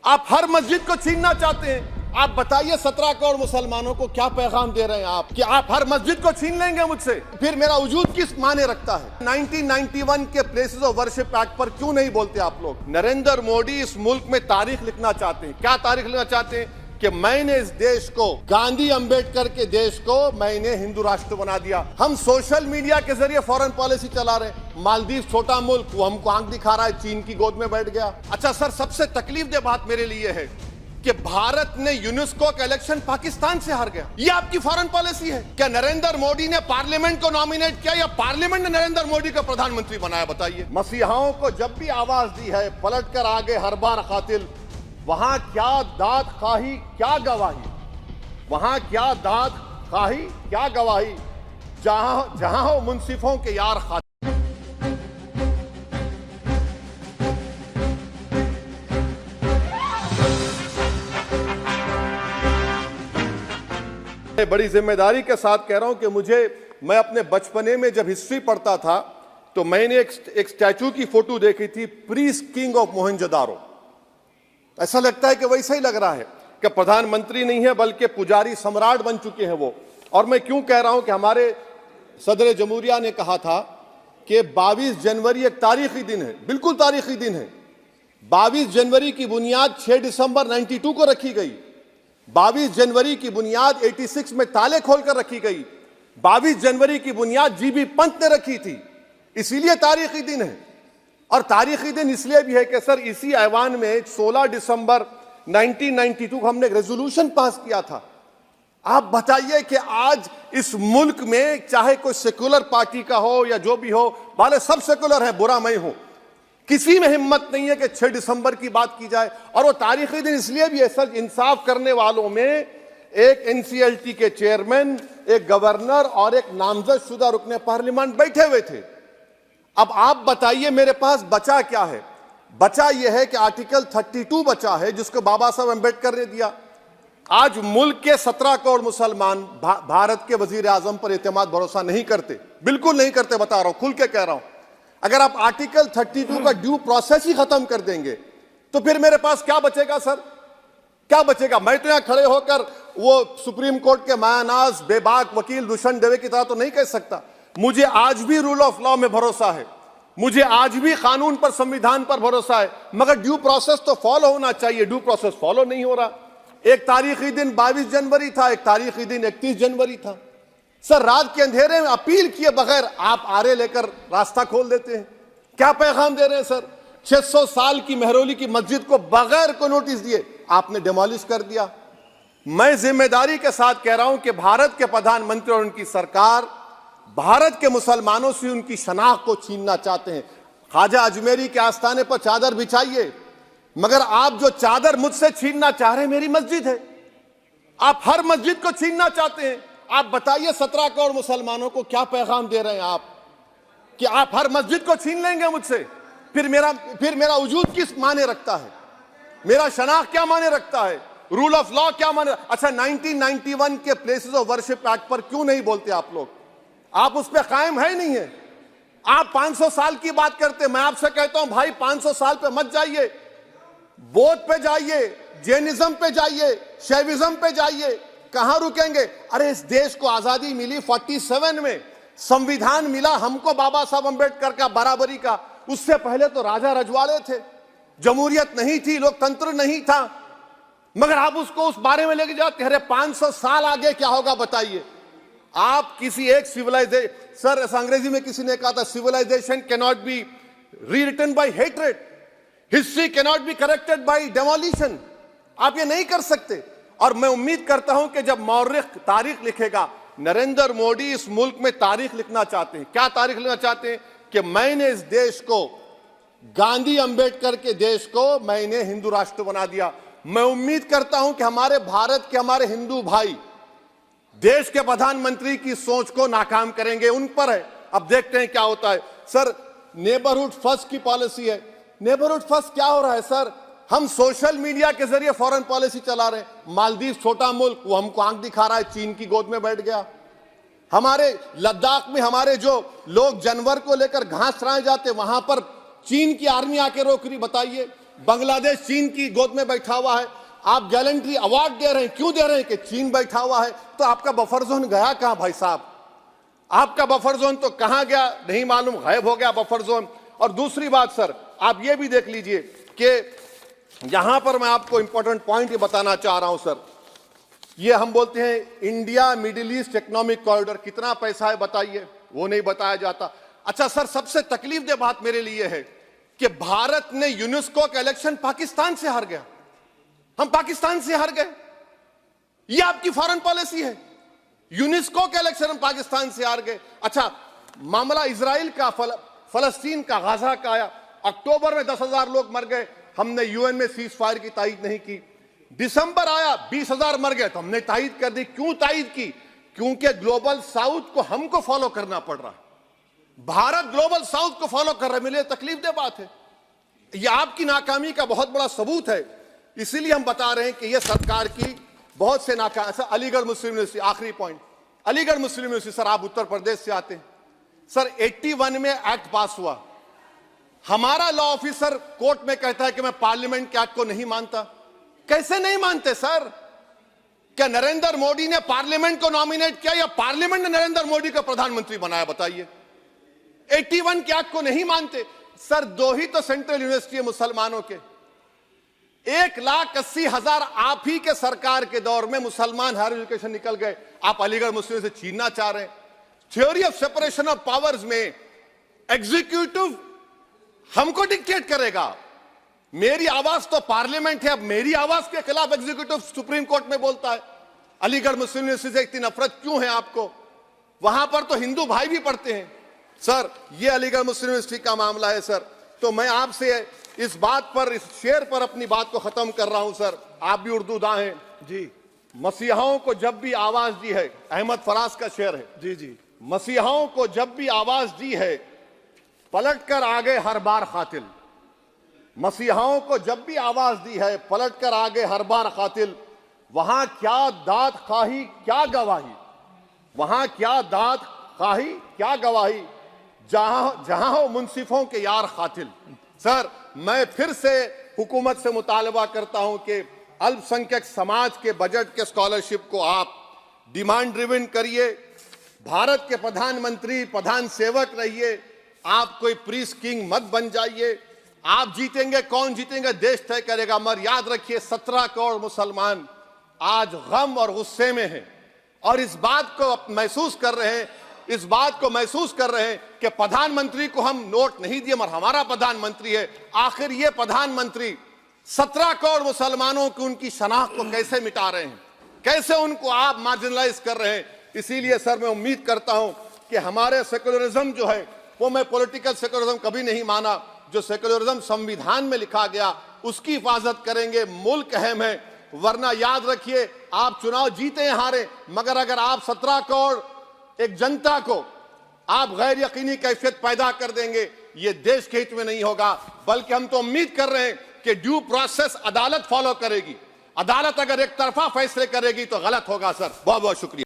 आप हर मस्जिद को छीनना चाहते हैं। आप बताइए 17 करोड़ मुसलमानों को क्या पैगाम दे रहे हैं आप कि आप हर मस्जिद को छीन लेंगे मुझसे, फिर मेरा वजूद किस माने रखता है। 1991 के प्लेसेस ऑफ वर्शिप एक्ट पर क्यों नहीं बोलते आप लोग? नरेंद्र मोदी इस मुल्क में तारीख लिखना चाहते हैं। क्या तारीख लिखना चाहते हैं? कि मैंने इस देश को, गांधी अंबेडकर के देश को मैंने हिंदू राष्ट्र बना दिया। हम सोशल मीडिया के जरिए फॉरेन पॉलिसी चला रहे हैं। मालदीव छोटा मुल्क, वो हमको आंख दिखा रहा है, चीन की गोद में बैठ गया। अच्छा सर, सबसे तकलीफ दे बात मेरे लिए है कि भारत ने यूनेस्को का इलेक्शन पाकिस्तान से हार गया। ये आपकी फॉरेन पॉलिसी है क्या? नरेंद्र मोदी ने पार्लियामेंट को नॉमिनेट किया या पार्लियामेंट ने नरेंद्र मोदी को प्रधानमंत्री बनाया? बताइए। मसीहाओं को जब भी आवाज दी है, पलट कर आगे हर बार कातिल, वहां क्या दाद खाही क्या गवाही, वहां क्या दाद खाही क्या गवाही, जहां जहां हो मुंसिफों के यार खातिल। बड़ी जिम्मेदारी के साथ कह रहा हूं कि मैं अपने बचपने में जब हिस्ट्री पढ़ता था तो मैंने एक स्टैचू की फोटो देखी थी, प्रीस्ट किंग ऑफ मोहनजोदारो। ऐसा लगता है कि वैसा ही लग रहा है कि प्रधानमंत्री नहीं है बल्कि पुजारी सम्राट बन चुके हैं वो। और मैं क्यों कह रहा हूं कि हमारे सदर जमहूरिया ने कहा था कि 22 जनवरी एक तारीखी दिन है, बिल्कुल तारीखी दिन है। 22 जनवरी की बुनियाद 6 दिसंबर 92 को रखी गई। 22 जनवरी की बुनियाद 86 में ताले खोलकर रखी गई। 22 जनवरी की बुनियाद जीबी पंत ने रखी थी। इसीलिए तारीखी दिन है। और तारीखी दिन इसलिए भी है कि सर इसी ऐवान में 16 दिसंबर 1992 को हमने एक रेजोल्यूशन पास किया था। आप बताइए कि आज इस मुल्क में चाहे कोई सेकुलर पार्टी का हो या जो भी हो, वाले सब सेकुलर है, बुरा मैं हूं, किसी में हिम्मत नहीं है कि 6 दिसंबर की बात की जाए। और वो तारीखी दिन इसलिए भी है सर, इंसाफ करने वालों में एक एनसीएलटी के चेयरमैन, एक गवर्नर और एक नामजद शुदा रुकने पार्लियामेंट बैठे हुए थे। अब आप बताइए मेरे पास बचा क्या है? बचा यह है कि आर्टिकल 32 बचा है जिसको बाबा साहब अम्बेडकर ने दिया। आज मुल्क के 17 करोड़ मुसलमान भारत के वजीर आजम पर एतमाद भरोसा नहीं करते, बिल्कुल नहीं करते, बता रहा हूं, खुल के कह रहा हूं। अगर आप आर्टिकल 32 का ड्यू प्रोसेस ही खत्म कर देंगे तो फिर मेरे पास क्या बचेगा सर? क्या बचेगा? मैं तो यहां खड़े होकर वो सुप्रीम कोर्ट के मायानाज बेबाक वकील दुष्यंत दवे की तरह तो नहीं कह सकता। मुझे आज भी रूल ऑफ लॉ में भरोसा है, मुझे आज भी कानून पर, संविधान पर भरोसा है, मगर ड्यू प्रोसेस तो फॉलो होना चाहिए। ड्यू प्रोसेस फॉलो नहीं हो रहा। एक तारीखी दिन 22 जनवरी था, एक तारीखी दिन 31 जनवरी था। सर रात के अंधेरे में अपील किए बगैर आप आरे लेकर रास्ता खोल देते हैं। क्या पैगाम दे रहे हैं सर? 600 साल की मेहरौली की मस्जिद को बगैर को नोटिस दिए आपने डिमोलिश कर दिया। मैं जिम्मेदारी के साथ कह रहा हूं कि भारत के प्रधानमंत्री और उनकी सरकार भारत के मुसलमानों से उनकी शनाख्त को छीनना चाहते हैं। ख्वाजा अजमेरी के आस्थाने पर चादर बिछाइए, मगर आप जो चादर मुझसे छीनना चाह रहे हैं, मेरी मस्जिद है, आप हर मस्जिद को छीनना चाहते हैं। आप बताइए 17 करोड़ मुसलमानों को क्या पैगाम दे रहे हैं आप कि आप हर मस्जिद को छीन लेंगे मुझसे, फिर मेरा वजूद किस माने रखता है? मेरा शनाख्त क्या माने रखता है? रूल ऑफ लॉ क्या माने? अच्छा 1991 के प्लेसेस ऑफ वर्शिप एक्ट पर क्यों नहीं बोलते आप लोग? आप उस पर कायम है नहीं है। आप 500 साल की बात करते, मैं आपसे कहता हूं भाई 500 साल पे मत जाइए, बौद्ध पे जाइए, जैनिज्म पे जाइए, शैविज्म पे जाइए, कहां रुकेंगे? अरे इस देश को आजादी मिली 47 में, संविधान मिला हमको बाबा साहब अम्बेडकर का, बराबरी का। उससे पहले तो राजा रजवाड़े थे, जमहूरियत नहीं थी, लोकतंत्र नहीं था, मगर आप उसको उस बारे में लेके जाते। अरे 500 साल आगे क्या होगा बताइए? आप किसी एक सिविलाइजेशन, सर अंग्रेजी में किसी ने कहा था, civilization can not be rewritten by hatred, history can not be corrected by demolition. आप ये नहीं कर सकते। और मैं उम्मीद करता हूं कि जब मौर्रिख तारीख लिखेगा, नरेंद्र मोदी इस मुल्क में तारीख लिखना चाहते हैं। क्या तारीख लिखना चाहते हैं? कि मैंने इस देश को, गांधी अंबेडकर के देश को मैंने हिंदू राष्ट्र बना दिया। मैं उम्मीद करता हूं कि हमारे भारत के हमारे हिंदू भाई देश के प्रधानमंत्री की सोच को नाकाम करेंगे। उन पर है, अब देखते हैं क्या होता है। सर नेबरहुड फर्स्ट की पॉलिसी है। नेबरहुड फर्स्ट क्या हो रहा है सर? हम सोशल मीडिया के जरिए फॉरेन पॉलिसी चला रहे हैं। मालदीव छोटा मुल्क, वो हमको आंख दिखा रहा है, चीन की गोद में बैठ गया। हमारे लद्दाख में हमारे जो लोग जानवर को लेकर घास चराए जाते, वहां पर चीन की आर्मी आके रोक रही। बताइए बांग्लादेश चीन की गोद में बैठा हुआ है, आप गैलेंट्री अवार्ड दे रहे हैं, क्यों दे रहे हैं कि चीन बैठा हुआ है, तो आपका बफर जोन गया कहां भाई साहब? आपका बफर जोन तो कहां गया नहीं मालूम, गायब हो गया बफर जोन। और दूसरी बात सर, आप ये भी देख लीजिए कि यहां पर मैं आपको इंपॉर्टेंट पॉइंट ये बताना चाह रहा हूं सर, ये हम बोलते हैं India middle east economic corridor, कितना पैसा है बताइए, वो नहीं बताया जाता। अच्छा सर, सबसे तकलीफ दे बात मेरे लिए है कि भारत ने यूनेस्को का इलेक्शन पाकिस्तान से हार गया, हम पाकिस्तान से हार गए, ये आपकी फॉरेन पॉलिसी है। यूनेस्को के इलेक्शन हम पाकिस्तान से हार गए। अच्छा, मामला इजराइल का, फलस्तीन का, गाजा का आया, अक्टूबर में 10,000 लोग मर गए, हमने यूएन में सीज फायर की तायीद नहीं की। दिसंबर आया 20,000 मर गए, तो हमने तायीद कर दी। क्यों तायीद की? क्योंकि ग्लोबल साउथ को हमको फॉलो करना पड़ रहा है, भारत ग्लोबल साउथ को फॉलो कर रहा है। मेरे लिए तकलीफ दे बात है, यह आपकी नाकामी का बहुत बड़ा सबूत है। इसीलिए हम बता रहे हैं कि यह सरकार की बहुत से नाकाम। सर, अलीगढ़ मुस्लिम यूनिवर्सिटी, आखिरी पॉइंट, अलीगढ़ मुस्लिम यूनिवर्सिटी, सर आप उत्तर प्रदेश से आते हैं सर, 81 में एक्ट पास हुआ, हमारा लॉ ऑफिसर कोर्ट में कहता है कि मैं पार्लियामेंट के एक्ट को नहीं मानता। कैसे नहीं मानते सर? क्या नरेंद्र मोदी ने पार्लियामेंट को नॉमिनेट किया या पार्लियामेंट ने नरेंद्र मोदी को प्रधानमंत्री बनाया? बताइए। 81 के एक्ट को नहीं मानते सर। 2 ही तो सेंट्रल यूनिवर्सिटी है मुसलमानों के, 1,80,000 आप ही के सरकार के दौर में मुसलमान हायर एजुकेशन निकल गए। आप अलीगढ़ मुस्लिम से छीनना चाह रहे हैं। Theory of separation of powers में एग्जीक्यूटिव हमको डिक्टेट करेगा, मेरी आवाज तो पार्लियामेंट है, अब मेरी आवाज के खिलाफ एग्जीक्यूटिव सुप्रीम कोर्ट में बोलता है। अलीगढ़ मुस्लिम यूनिवर्सिटी से इतनी नफरत क्यों है आपको? वहां पर तो हिंदू भाई भी पढ़ते हैं सर। ये अलीगढ़ मुस्लिम यूनिवर्सिटी का मामला है सर। तो मैं आपसे इस बात पर, इस शेर पर अपनी बात को खत्म कर रहा हूं सर। आप भी उर्दू दां हैं जी। मसीहाओं को जब भी आवाज दी है, अहमद फराज का शेर है जी जी, मसीहाओं को जब भी आवाज दी है, पलट कर आगे हर बार कातिल। मसीहाओं को जब भी आवाज दी है, पलट कर आगे हर बार कातिल। वहां क्या दाद खाही क्या गवाही, वहां क्या दाद खाही क्या गवाही, जहां हो मुंसिफों के यार कातिल। सर, मैं फिर से हुकूमत से मुतालबा करता हूं कि अल्पसंख्यक समाज के बजट के स्कॉलरशिप को आप डिमांड ड्रिवन करिए। भारत के प्रधानमंत्री प्रधान सेवक रहिए, आप कोई प्रीस किंग मत बन जाइए। आप जीतेंगे, कौन जीतेंगे देश तय करेगा, मगर याद रखिए 17 करोड़ मुसलमान आज गम और गुस्से में हैं और इस बात को महसूस कर रहे हैं, इस बात को महसूस कर रहे हैं कि प्रधानमंत्री को हम नोट नहीं दिए मगर हमारा प्रधानमंत्री है। आखिर ये प्रधानमंत्री 17 करोड़ मुसलमानों की उनकी शनाख्त को कैसे मिटा रहे हैं, कैसे उनको आप मार्जिनलाइज कर रहे हैं। इसीलिए सर मैं उम्मीद करता हूं कि हमारे सेक्युलरिज्म जो है वो, मैं पॉलिटिकल सेक्युलरिज्म कभी नहीं माना, जो सेक्युलरिज्म संविधान में लिखा गया उसकी हिफाजत करेंगे। मुल्क अहम है, वरना याद रखिए आप चुनाव जीते या हारे, मगर अगर आप 17 करोड़ एक जनता को आप गैर यकीनी कैफियत पैदा कर देंगे, ये देश के हित में नहीं होगा। बल्कि हम तो उम्मीद कर रहे हैं कि ड्यू प्रोसेस अदालत फॉलो करेगी। अदालत अगर एक तरफा फैसले करेगी तो गलत होगा सर। बहुत बहुत शुक्रिया।